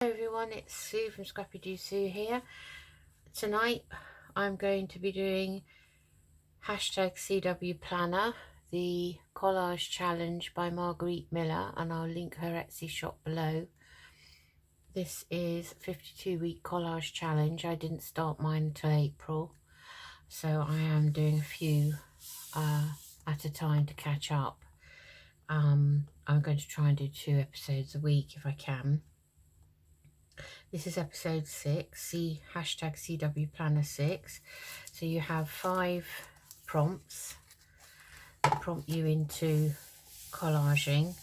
Hello everyone, it's Sue from Scrappy Do Sue here. Tonight I'm going to be doing hashtag CW Planner, the collage challenge by Margarete Miller, and I'll link her Etsy shop below. This is 52-week collage challenge. I didn't start mine until April, so I am doing a few at a time to catch up. I'm going to try and do 2 episodes a week if I can. This is episode 6, hashtag CW Planner 6. So you have 5 prompts that prompt you into collaging.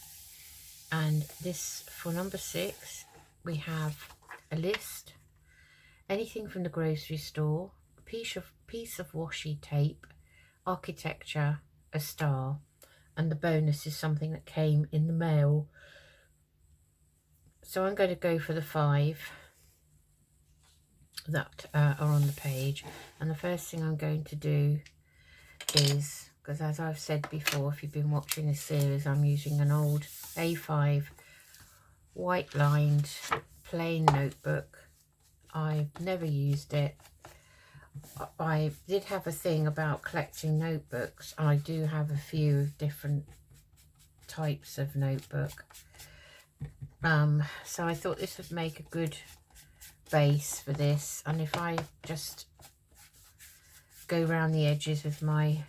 And this, for number 6, we have a list, anything from the grocery store, a piece of washi tape, architecture, a star, and the bonus is something that came in the mail. So I'm going to go for the 5 that are on the page, and the first thing I'm going to do is, because as I've said before, if you've been watching this series, I'm using an old A5 white lined plain notebook. I've never used it. I did have a thing about collecting notebooks, and I do have a few different types of notebook. So I thought this would make a good base for this, and if I just go around the edges with my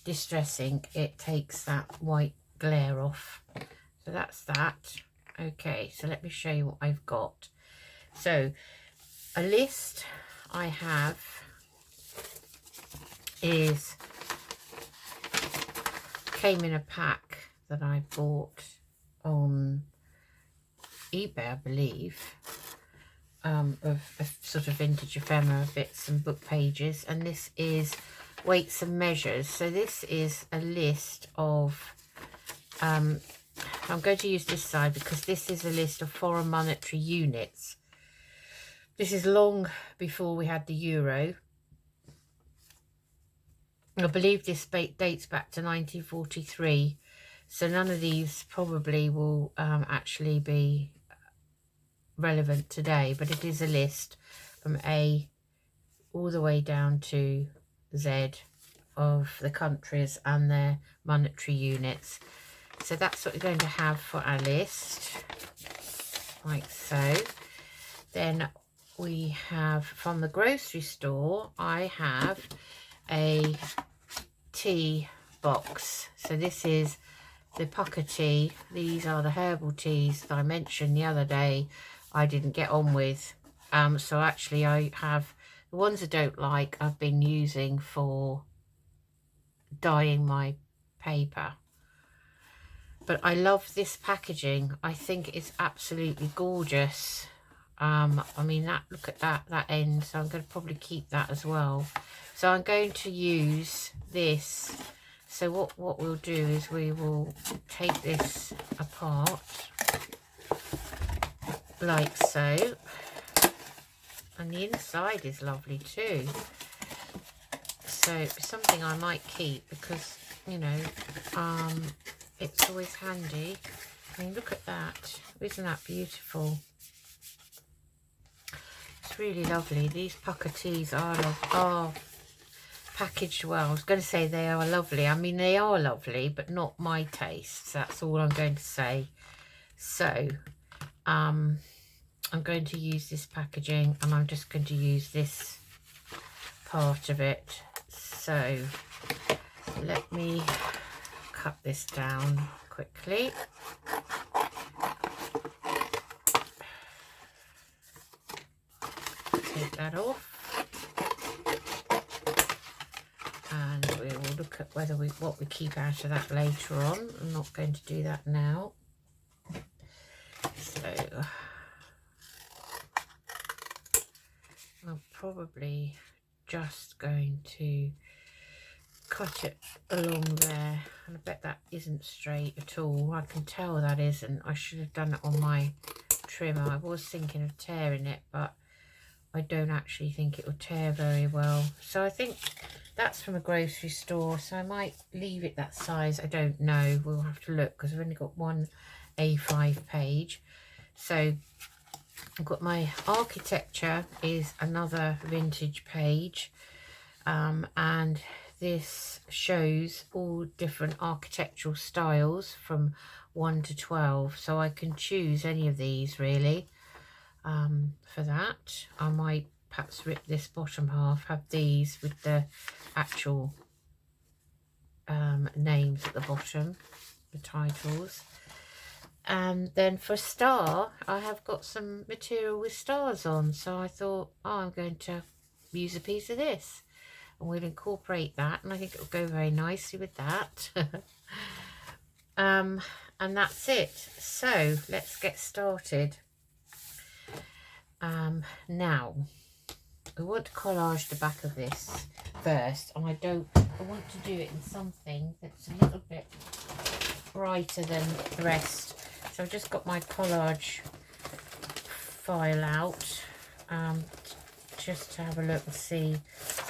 distress ink, it takes that white glare off. So that's that. Okay, so let me show you what I've got. So a list I have came in a pack that I bought on eBay, I believe, of sort of vintage ephemera bits and book pages, and this is weights and measures. So this is a list of I'm going to use this side because this is a list of foreign monetary units. This is long before we had the euro. I believe this dates back to 1943, so none of these probably will actually be relevant today, but it is a list from A all the way down to Z of the countries and their monetary units. So that's what we're going to have for our list, like so. Then we have, from the grocery store, I have a tea box. So this is the pucker tea. These are the herbal teas that I mentioned the other day I didn't get on with. So actually I have the ones I don't like, I've been using for dyeing my paper. But I love this packaging. I think it's absolutely gorgeous. I mean, look at that end, so I'm going to probably keep that as well. So I'm going to use this. So what we'll do is we will take this apart like so, and the inside is lovely too. So it's something I might keep because, you know, it's always handy. I mean, look at that. Isn't that beautiful? It's really lovely. These pucker teas are packaged well. I was going to say they are lovely. I mean, they are lovely, but not my taste. That's all I'm going to say. So I'm going to use this packaging, and I'm just going to use this part of it. So let me cut this down quickly. Take that off, and we will look at whether what we keep out of that later on. I'm not going to do that now. So I'm probably just going to cut it along there, and I bet that isn't straight at all. I can tell that isn't. I should have done it on my trimmer. I was thinking of tearing it, but I don't actually think it will tear very well. So I think that's from a grocery store, so I might leave it that size. I don't know, we'll have to look because I've only got one A5 page. So I've got my architecture is another vintage page, and this shows all different architectural styles from 1 to 12, so I can choose any of these really. For that I might perhaps rip this bottom half, have these with the actual names at the bottom, the titles. And then for star, I have got some material with stars on, so I thought, oh, I'm going to use a piece of this and we'll incorporate that, and I think it'll go very nicely with that. And that's it. So let's get started. Now I want to collage the back of this first, and I want to do it in something that's a little bit brighter than the rest. So I've just got my collage file out, just to have a look and see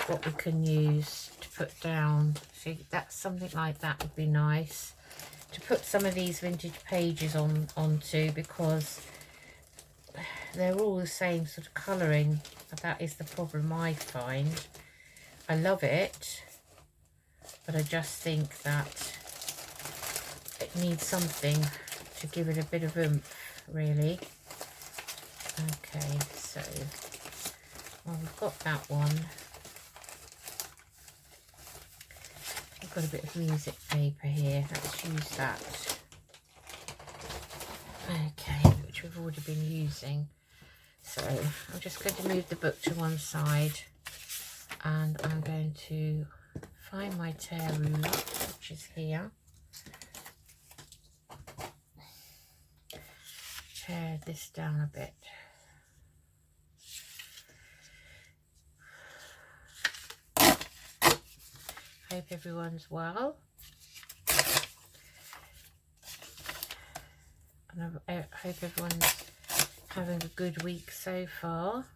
what we can use to put down. See, that's something like that would be nice to put some of these vintage pages onto, because they're all the same sort of colouring. That is the problem I find. I love it, but I just think that it needs something to give it a bit of oomph, really. Okay, so well, we've got that one. I've got a bit of music paper here. Let's use that. Okay, which we've already been using. So I'm just going to move the book to one side, and I'm going to find my tear ruler, which is here. Tear this down a bit. Hope everyone's well. And I hope everyone's having a good week so far.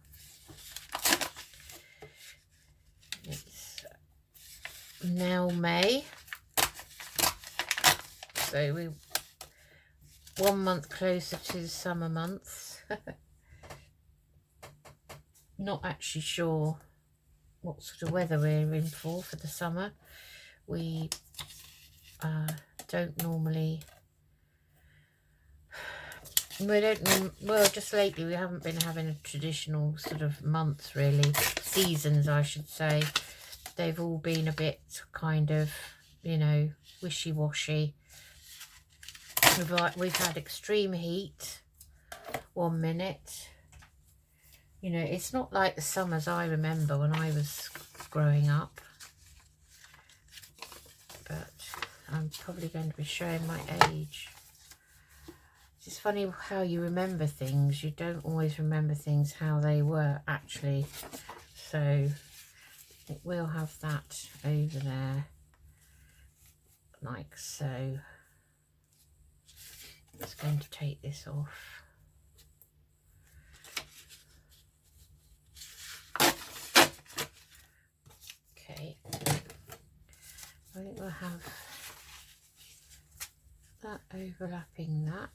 It's now May, so we're 1 month closer to the summer months. Not actually sure what sort of weather we're in for the summer. We don't normally, well, just lately we haven't been having a traditional sort of months, really, seasons I should say. They've all been a bit kind of, you know, wishy-washy. We've had extreme heat 1 minute. You know, it's not like the summers I remember when I was growing up. But I'm probably going to be showing my age. It's funny how you remember things. You don't always remember things how they were actually. So we'll have that over there, like so. I'm just going to take this off. Okay, I think we'll have that overlapping that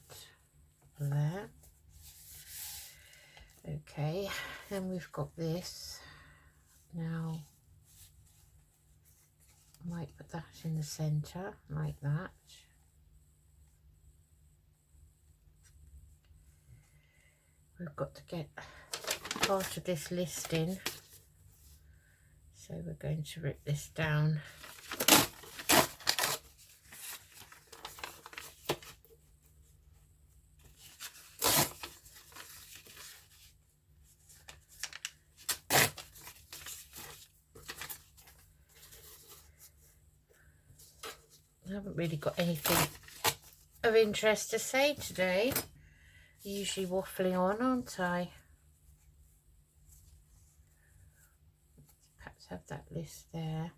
there. Okay, then we've got this. Now I might put that in the centre like that. We've got to get part of this list in, so we're going to rip this down. I haven't really got anything of interest to say today. Usually waffling on, aren't I? Perhaps have that list there.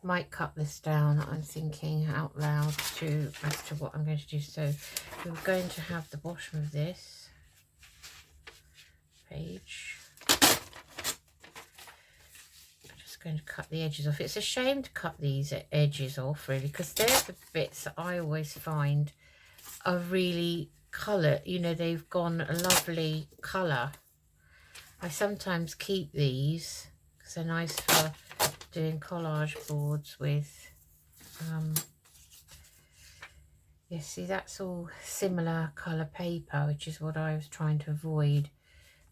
Might cut this down. I'm thinking out loud as to what I'm going to do. So we're going to have the bottom of this page. just going to cut the edges off. It's a shame to cut these edges off, really, because they're the bits that I always find are really colour. You know, they've gone a lovely colour. I sometimes keep these because they're nice for doing collage boards with. Yeah, see, that's all similar colour paper, which is what I was trying to avoid.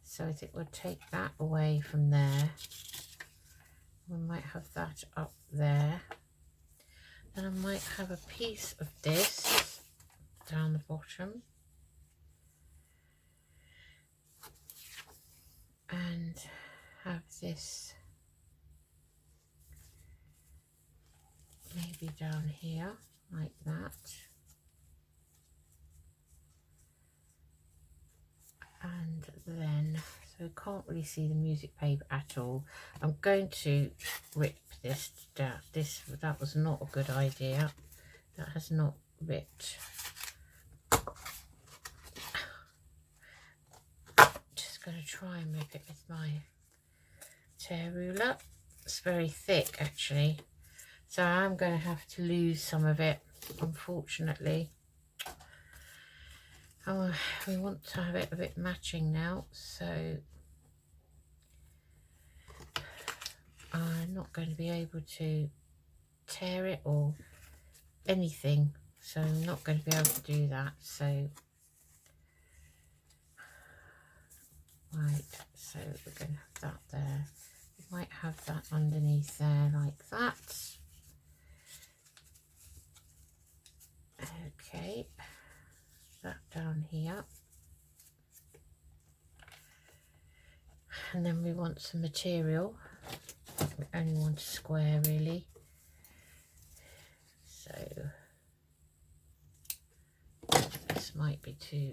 So I think we'll take that away from there. We might have that up there. Then I might have a piece of this down the bottom. And have this maybe down here, like that. And then, so we can't really see the music paper at all. I'm going to rip this down. That was not a good idea. That has not ripped. Just going to try and rip it with my tear ruler. It's very thick, actually, so I'm going to have to lose some of it, unfortunately. Oh, we want to have it a bit matching now, so I'm not going to be able to tear it or anything, so I'm not going to be able to do that. So right, so we're going to have that there. We might have that underneath there like that. Okay, that down here. And then we want some material. We only want a square, really. So this might be too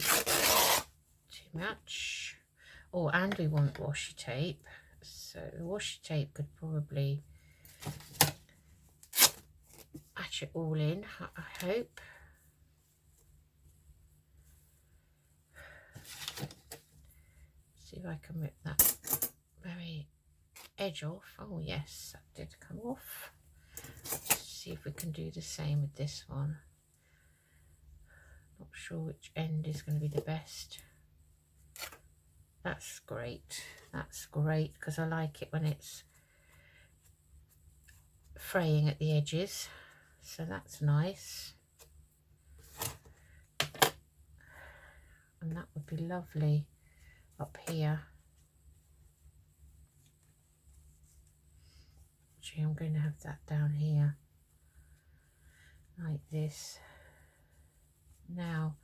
much. Oh, and we want washi tape. So the washi tape could probably match it all in, I hope. See if I can rip that very edge off. Oh yes, that did come off. Let's see if we can do the same with this one. Not sure which end is going to be the best. That's great. That's great, because I like it when it's fraying at the edges. So that's nice. And that would be lovely up here. Actually, I'm going to have that down here like this. Now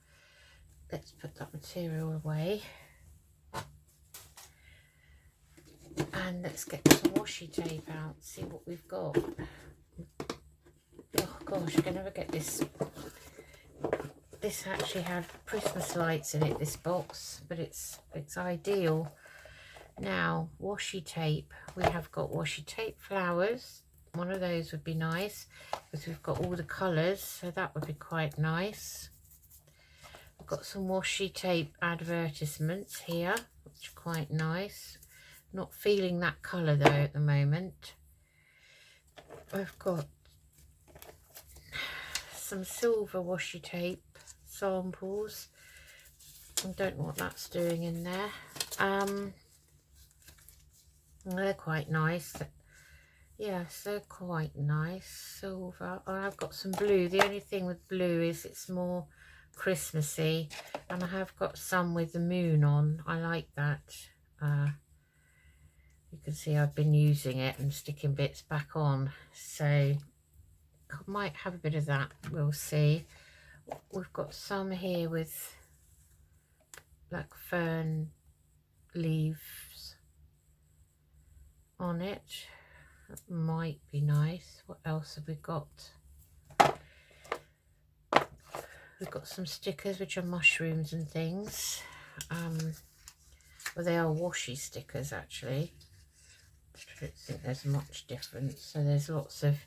let's put that material away and let's get some washi tape out, see what we've got. Oh gosh, I can never get this. This actually had Christmas lights in it, this box, but it's ideal. Now, washi tape. We have got washi tape flowers. One of those would be nice because we've got all the colours, so that would be quite nice. I've got some washi tape advertisements here, which are quite nice. Not feeling that colour though at the moment. I've got some silver washi tape samples. I don't know what that's doing in there. They're quite nice. Yes, they're quite nice. Silver. Oh, I've got some blue. The only thing with blue is it's more Christmassy, and I have got some with the moon on. I like that. You can see I've been using it and sticking bits back on, so I might have a bit of that. We'll see. We've got some here with like fern leaves on it. That might be nice. What else have we got? We've got some stickers which are mushrooms and things. Well, they are washi stickers actually. I don't think there's much difference. So there's lots of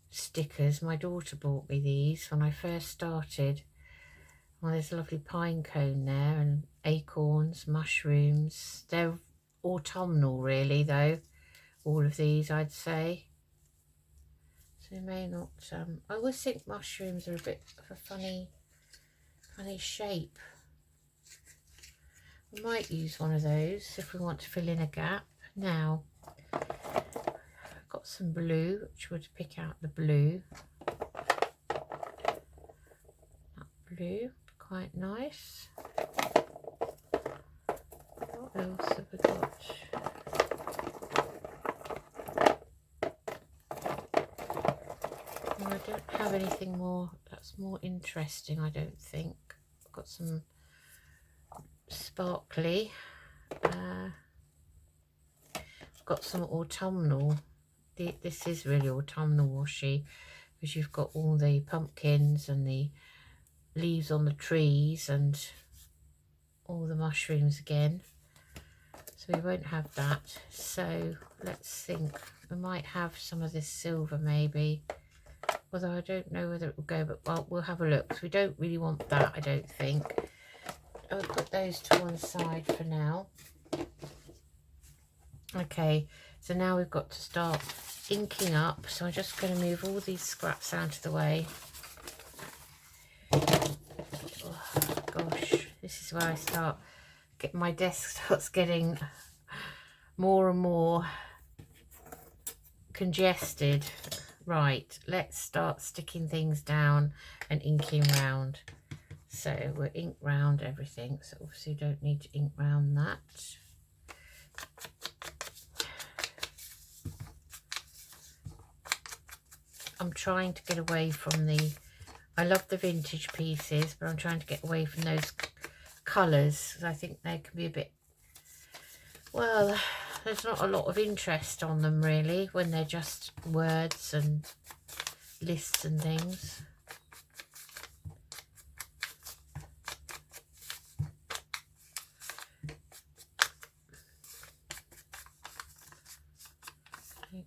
stickers. My daughter bought me these when I first started. Well, there's a lovely pine cone there and acorns, mushrooms. They're autumnal really though, all of these, I'd say. So you may not, I always think mushrooms are a bit of a funny shape. We might use one of those if we want to fill in a gap. Now, I've got some blue, which would pick out the blue. That blue, quite nice. What else have we got? I don't have anything more that's more interesting, I don't think. I've got some sparkly. I've got some autumnal. This is really autumnal washy, because you've got all the pumpkins and the leaves on the trees and all the mushrooms again. So we won't have that. So let's think. We might have some of this silver maybe. Although I don't know whether it will go, but well, we'll have a look. So we don't really want that, I don't think. I'll put those to one side for now. Okay, so now we've got to start inking up. So I'm just going to move all these scraps out of the way. Oh, gosh, this is where I start. My desk starts getting more and more congested. Right, let's start sticking things down and inking round. So we'll ink round everything. So obviously you don't need to ink round that. I'm trying to get away from the, I love the vintage pieces, but I'm trying to get away from those colours. I think they can be a bit, well, there's not a lot of interest on them really when they're just words and lists and things.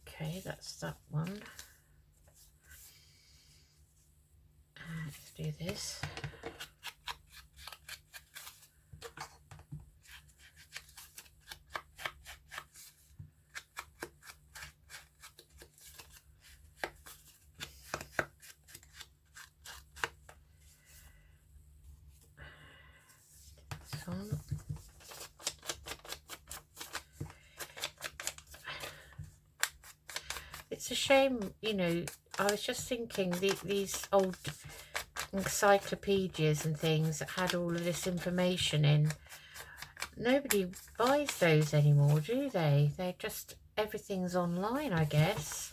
Okay, that's that one. Let's do this. It's a shame, you know, I was just thinking these old encyclopedias and things that had all of this information in, nobody buys those anymore, do they? They're just, everything's online, I guess.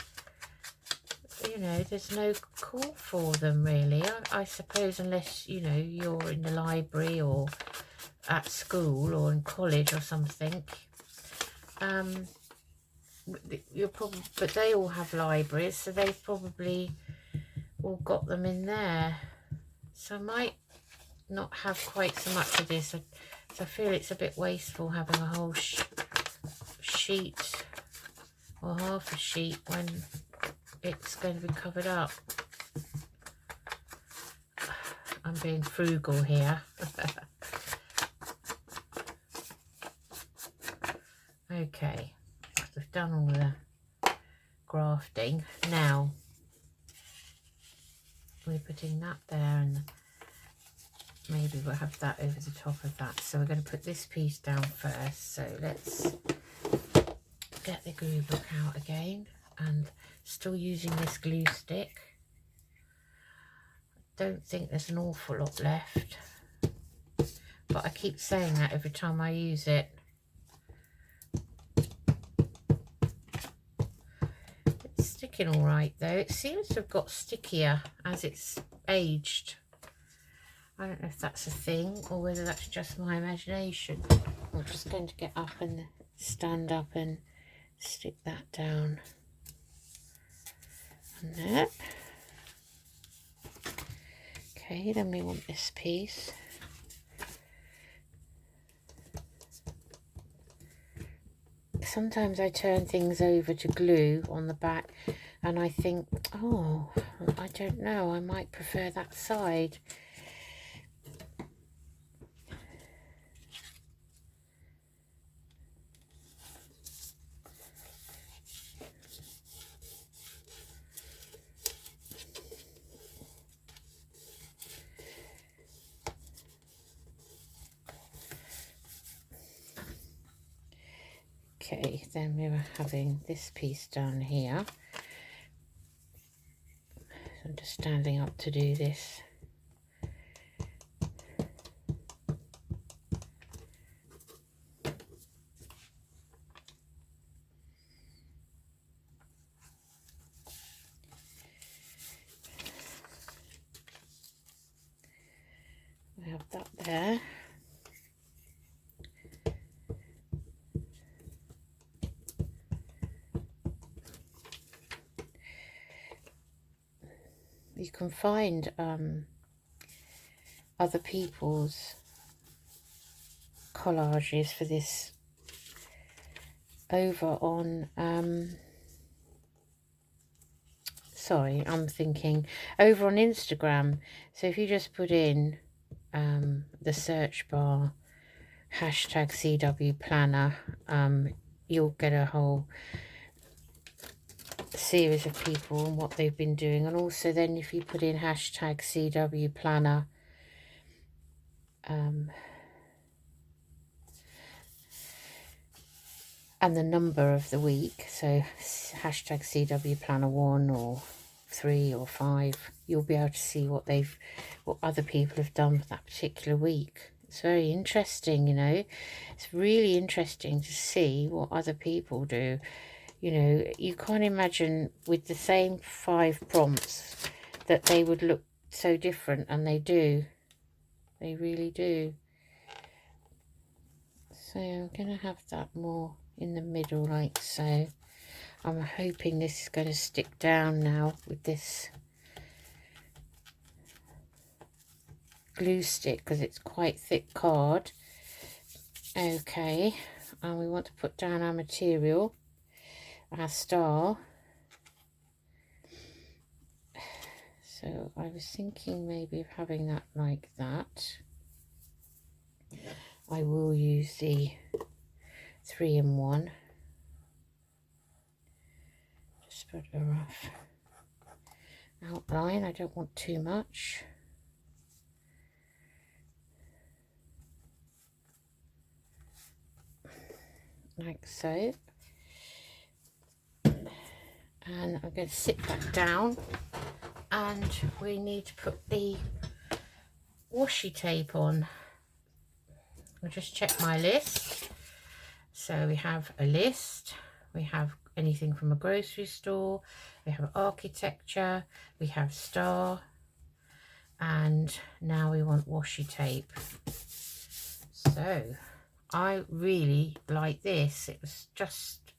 You know, there's no call for them really, I suppose, unless, you know, you're in the library or at school or in college or something. You're probably, but they all have libraries, so they've probably all got them in there. So I might not have quite so much of this. So I feel it's a bit wasteful having a whole sheet or half a sheet when it's going to be covered up. I'm being frugal here. Okay. We've done all the grafting. Now we're putting that there, and maybe we'll have that over the top of that. So we're going to put this piece down first. So let's get the glue book out again, and still using this glue stick. I don't think there's an awful lot left, but I keep saying that every time I use it. Sticking all right though. It seems to have got stickier as it's aged. I don't know if that's a thing or whether that's just my imagination. I'm just going to get up and stand up and stick that down. And there. Okay, then we want this piece. Sometimes I turn things over to glue on the back and I think, oh, I don't know, I might prefer that side. Okay, then we were having this piece down here. So I'm just standing up to do this. We have that there. You can find other people's collages for this over on sorry, I'm thinking over on Instagram. So if you just put in the search bar hashtag CW Planner, you'll get a whole series of people and what they've been doing. And also then if you put in hashtag CW Planner, and the number of the week, so hashtag CW Planner 1 or 3 or 5, you'll be able to see what other people have done for that particular week. It's very interesting, you know. It's really interesting to see what other people do. You know, you can't imagine with the same 5 prompts that they would look so different, and they do. They really do. So I'm going to have that more in the middle like so. I'm hoping this is going to stick down now with this glue stick because it's quite thick card. Okay, and we want to put down our material, our star. So I was thinking maybe of having that like that. I will use the 3-in-1. Just put a rough outline. I don't want too much. Like so. And I'm going to sit back down, and we need to put the washi tape on. I'll just check my list. So we have a list, we have anything from a grocery store, we have architecture, we have star, and now we want washi tape. So I really like this. It was just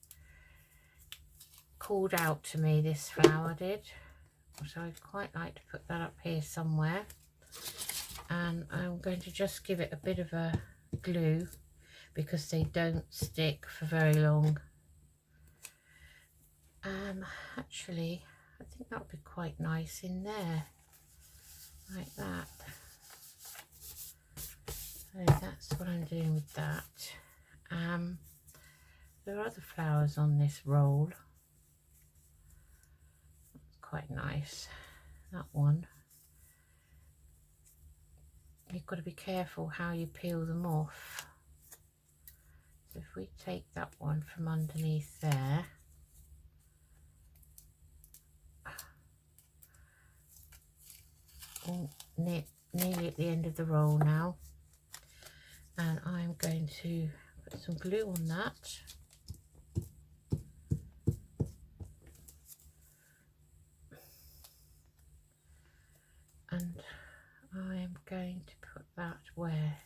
called out to me, this flower did. So I'd quite like to put that up here somewhere. And I'm going to just give it a bit of a glue because they don't stick for very long. Actually, I think that would be quite nice in there, like that. So that's what I'm doing with that. There are other flowers on this roll. That's quite nice, that one. You've got to be careful how you peel them off. So if we take that one from underneath there, nearly at the end of the roll now, and I'm going to put some glue on that. And I'm going to put that where?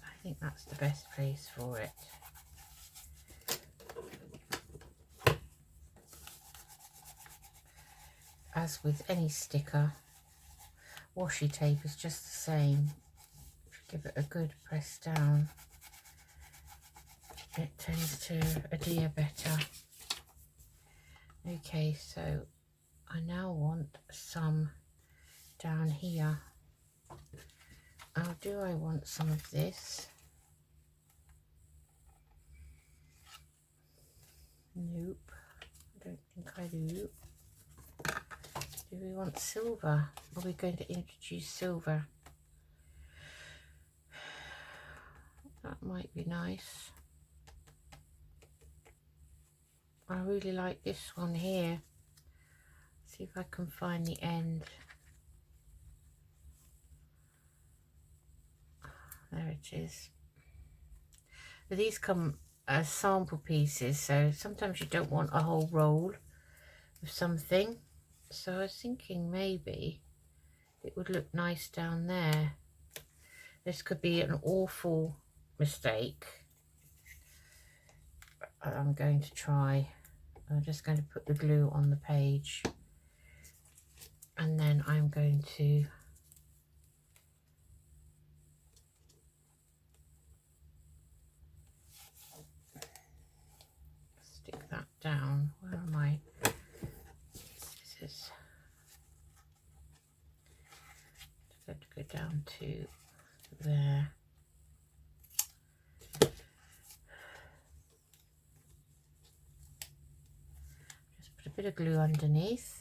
I think that's the best place for it. As with any sticker, washi tape is just the same. If you give it a good press down, it tends to adhere better. Okay, so I now want some down here. How do I want some of this? Nope, I don't think I do. Do we want silver? Are we going to introduce silver? That might be nice. I really like this one here. See if I can find the end. There it is. But these come as sample pieces, so sometimes you don't want a whole roll of something. So I was thinking maybe it would look nice down there. This could be an awful mistake. I'm going to try. I'm just going to put the glue on the page, and then I'm going to stick that down. Where are my scissors? Just go down to there. Just put a bit of glue underneath.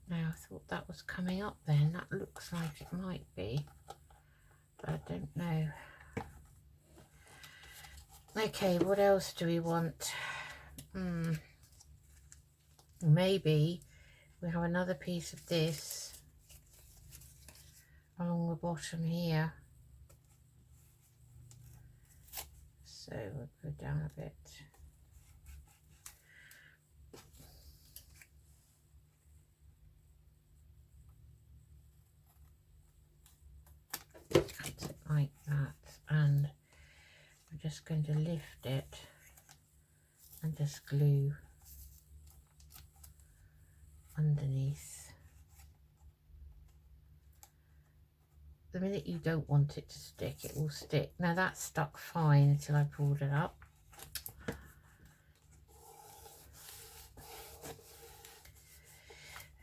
Now, I thought that was coming up then. That looks like it might be, but I don't know. Okay, what else do we want? Maybe we have another piece of this along the bottom here. So we'll go down a bit. Cut it like that, and I'm just going to lift it and just glue underneath. The minute you don't want it to stick, it will stick. Now that stuck fine until I pulled it up.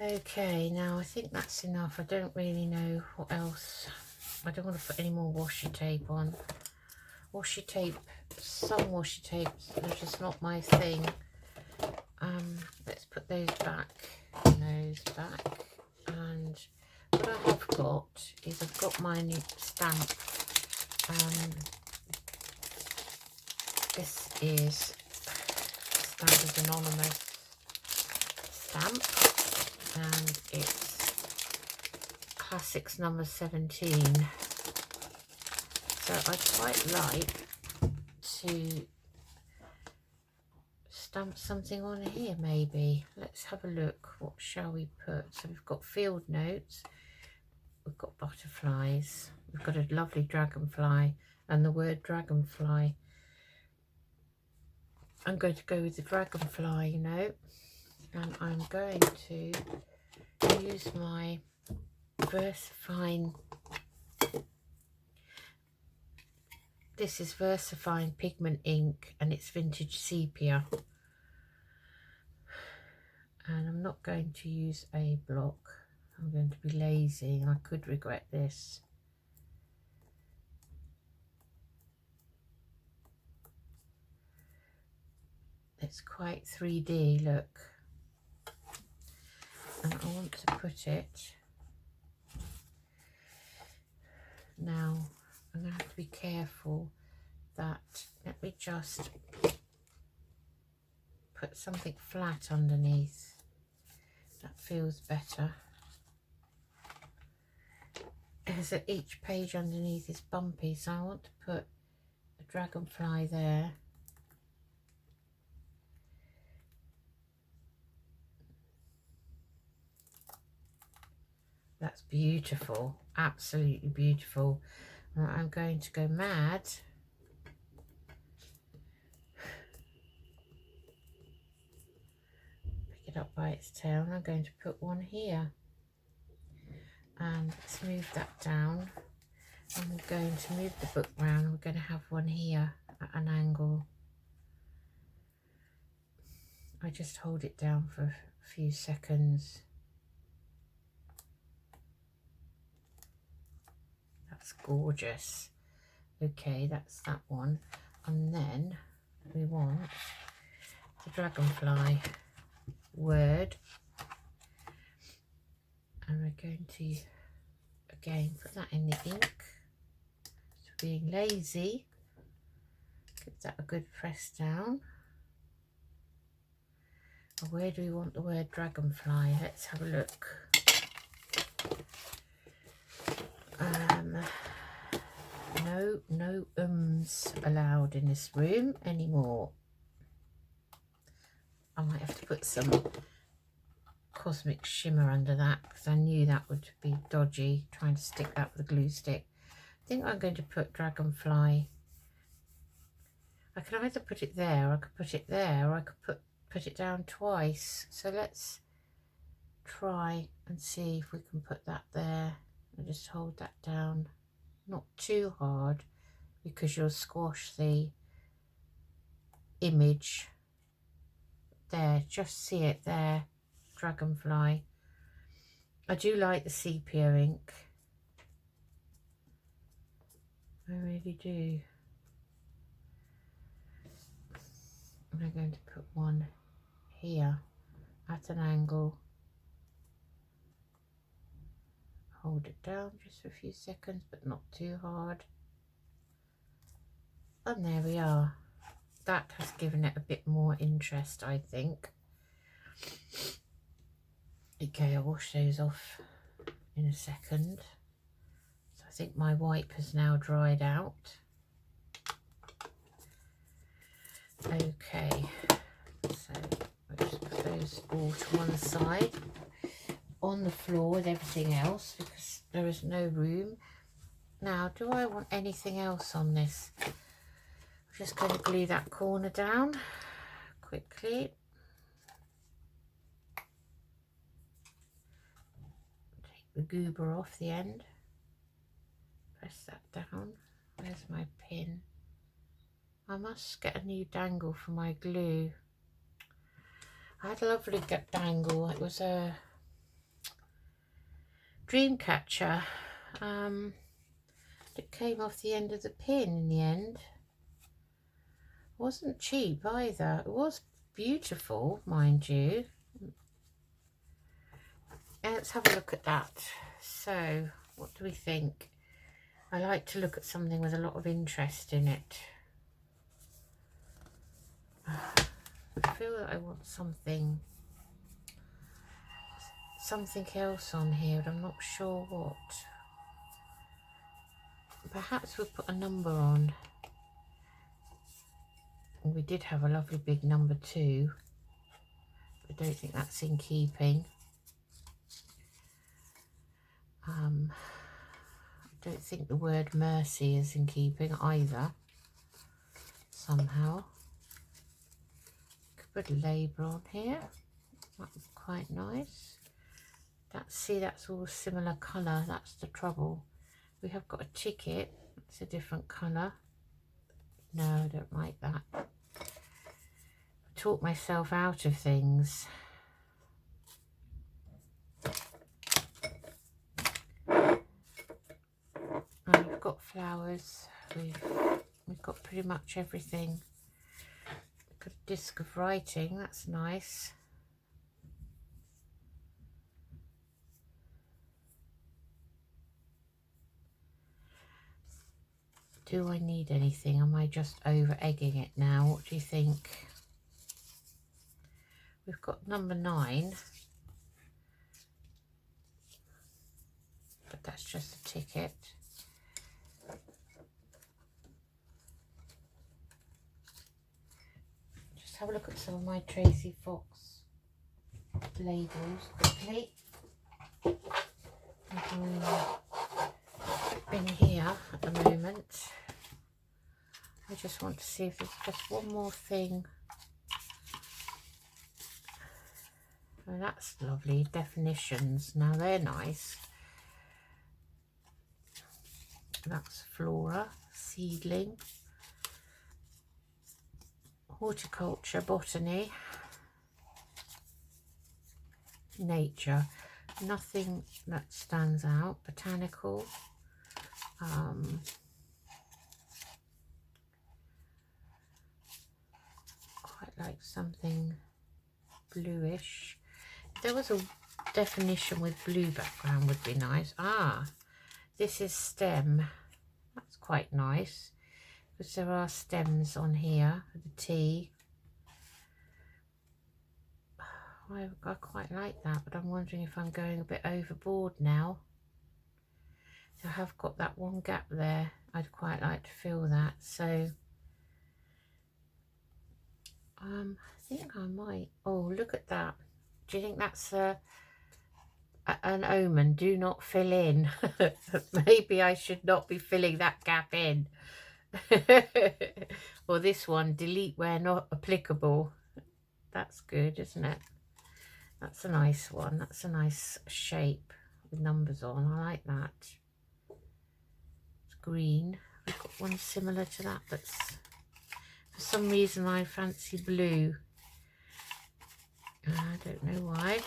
Okay, now I think that's enough. I don't really know what else. I don't want to put any more washi tape on. Washi tape, some washi tapes are just not my thing. Let's put those back, and what I have got is I've got my new stamp. This is Standard Anonymous stamp, and it's Classics number 17. So I'd quite like to stamp something on here maybe. Let's have a look. What shall we put? So we've got field notes, we've got butterflies, we've got a lovely dragonfly and the word dragonfly. I'm going to go with the dragonfly, you know, and I'm going to use my VersaFine. This is VersaFine pigment ink and it's vintage sepia. And I'm not going to use a block. I'm going to be lazy and I could regret this. It's quite 3D, look. And I want to put it. Now, I'm going to have to be careful that, let me just put something flat underneath. That feels better. As each page underneath is bumpy, so I want to put a dragonfly there. That's beautiful, absolutely beautiful. I'm going to go mad. Pick it up by its tail, and I'm going to put one here. And let's move that down. I'm going to move the book round. We're going to have one here at an angle. I just hold it down for a few seconds. That's gorgeous. Okay, that's that one. And then we want the dragonfly word. And we're going to, again, put that in the ink. So being lazy, give that a good press down. And where do we want the word dragonfly? Let's have a look. No ums allowed in this room anymore. I might have to put some cosmic shimmer under that because I knew that would be dodgy trying to stick that with a glue stick. I think I'm going to put dragonfly. I can either put it there, or I could put it there, or I could put it down twice. So let's try and see if we can put that there and just hold that down, not too hard because you'll squash the image. There, just see it there, dragonfly. I do like the sepia ink, I really do. I'm going to put one here at an angle. Hold it down just for a few seconds, but not too hard. And there we are. That has given it a bit more interest, I think. Okay, I'll wash those off in a second. So I think my wipe has now dried out. Okay, so I'll just put those all to one side on the floor with everything else because there is no room. Now, do I want anything else on this? I'm just going to glue that corner down quickly. Take the goober off the end. Press that down. Where's my pin? I must get a new dangle for my glue. I had a lovely dangle. It was a dream catcher. It came off the end of the pin in the end. It wasn't cheap either. It was beautiful, mind you. Let's have a look at that. So, what do we think? I like to look at something with a lot of interest in it. I feel that I want something else on here, but I'm not sure what. Perhaps we'll put a number on. We did have a lovely big number 2. I don't think that's in keeping. I don't think the word mercy is in keeping either. Somehow. Could put a label on here. That was quite nice. That's all similar colour. That's the trouble. We have got a ticket. It's a different colour. No, I don't like that. I talk myself out of things. We've got flowers. We've got pretty much everything. Got a disc of writing. That's nice. Do I need anything? Am I just over egging it now? What do you think? We've got number 9. But that's just a ticket. Just have a look at some of my Tracy Fox labels quickly. In here at the moment. I just want to see if there's just one more thing. Oh, that's lovely. Definitions. Now they're nice. That's flora, seedling, horticulture, botany. nature. Nothing that stands out. Botanical. Quite like something bluish. If there was a definition with blue background would be nice. Ah, this is stem. That's quite nice because there are stems on here for the tea. I quite like that, but I'm wondering if I'm going a bit overboard now. So I have got that one gap there. I'd quite like to fill that. So I think I might. Oh, look at that. Do you think that's an omen? Do not fill in. Maybe I should not be filling that gap in. Or this one, delete where not applicable. That's good, isn't it? That's a nice one. That's a nice shape with numbers on. I like that. It's green. We've got one similar to that, but for some reason I fancy blue. I don't know why.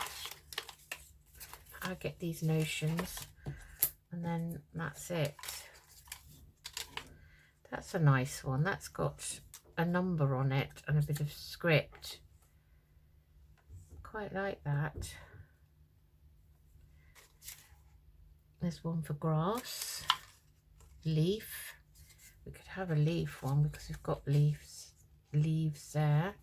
I get these notions and then that's it. That's a nice one. That's got a number on it and a bit of script. Quite like that. There's one for grass, leaf. We could have a leaf one because we've got leaves there.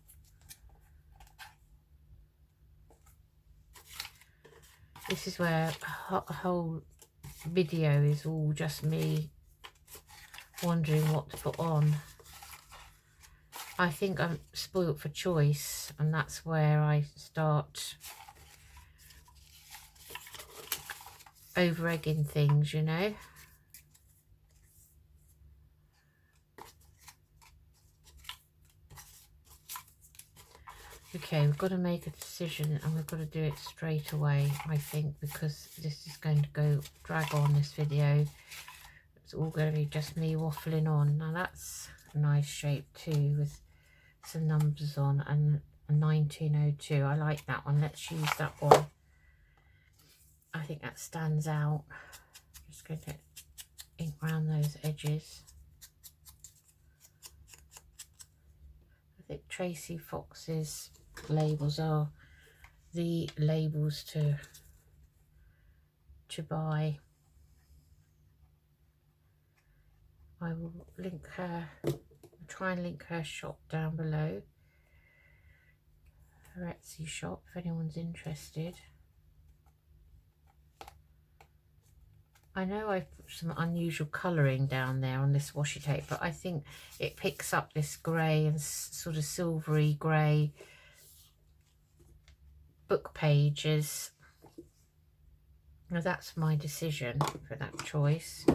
This is where a whole video is all just me wondering what to put on. I think I'm spoilt for choice, and that's where I start over-egging things, you know. Okay, we've got to make a decision and we've got to do it straight away, I think, because this is going to drag on, this video. It's all going to be just me waffling on. Now that's a nice shape too, with some numbers on, and a 1902. I like that one. Let's use that one. I think that stands out. Just going to ink around those edges. I think Tracy Fox's labels are the labels to buy. I will link her, try and link her shop down below, her Etsy shop, if anyone's interested. I know I've put some unusual colouring down there on this washi tape, but I think it picks up this grey and sort of silvery grey book pages. Now that's my decision for that choice.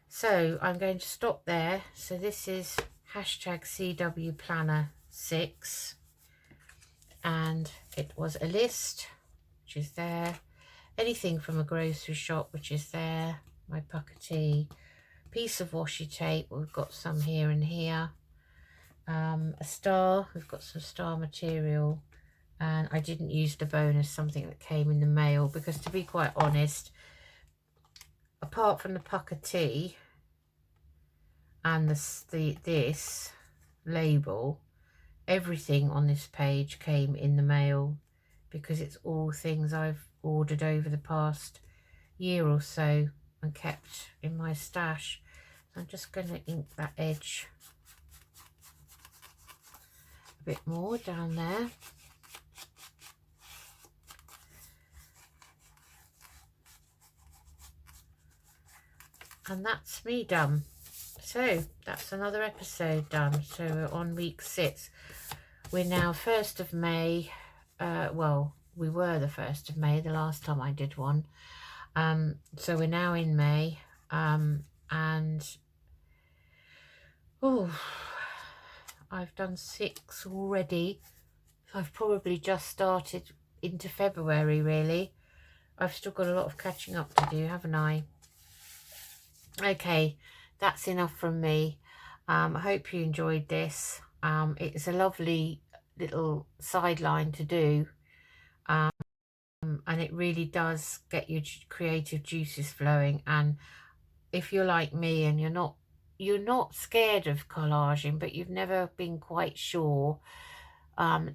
So I'm going to stop there. So this is hashtag CW Planner 6, and it was a list, which is there. Anything from a grocery shop, which is there. My puckety piece of washi tape. We've got some here and here. A star. We've got some star material. And I didn't use the bonus, something that came in the mail, because to be quite honest, apart from the puckety and this label, everything on this page came in the mail, because it's all things I've ordered over the past year or so and kept in my stash. I'm just going to ink that edge a bit more down there. And that's me done. So that's another episode done. So we're on week 6. We're now 1st of May. Well, we were the 1st of May the last time I did one. So we're now in May. And oh, I've done 6 already. I've probably just started into February, really. I've still got a lot of catching up to do, haven't I? Okay, that's enough from me. I hope you enjoyed this. It's a lovely little sideline to do. and it really does get your creative juices flowing. And if you're like me and you're not scared of collaging, but you've never been quite sure,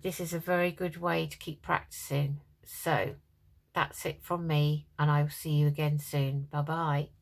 this is a very good way to keep practicing. So that's it from me, and I will see you again soon. Bye bye.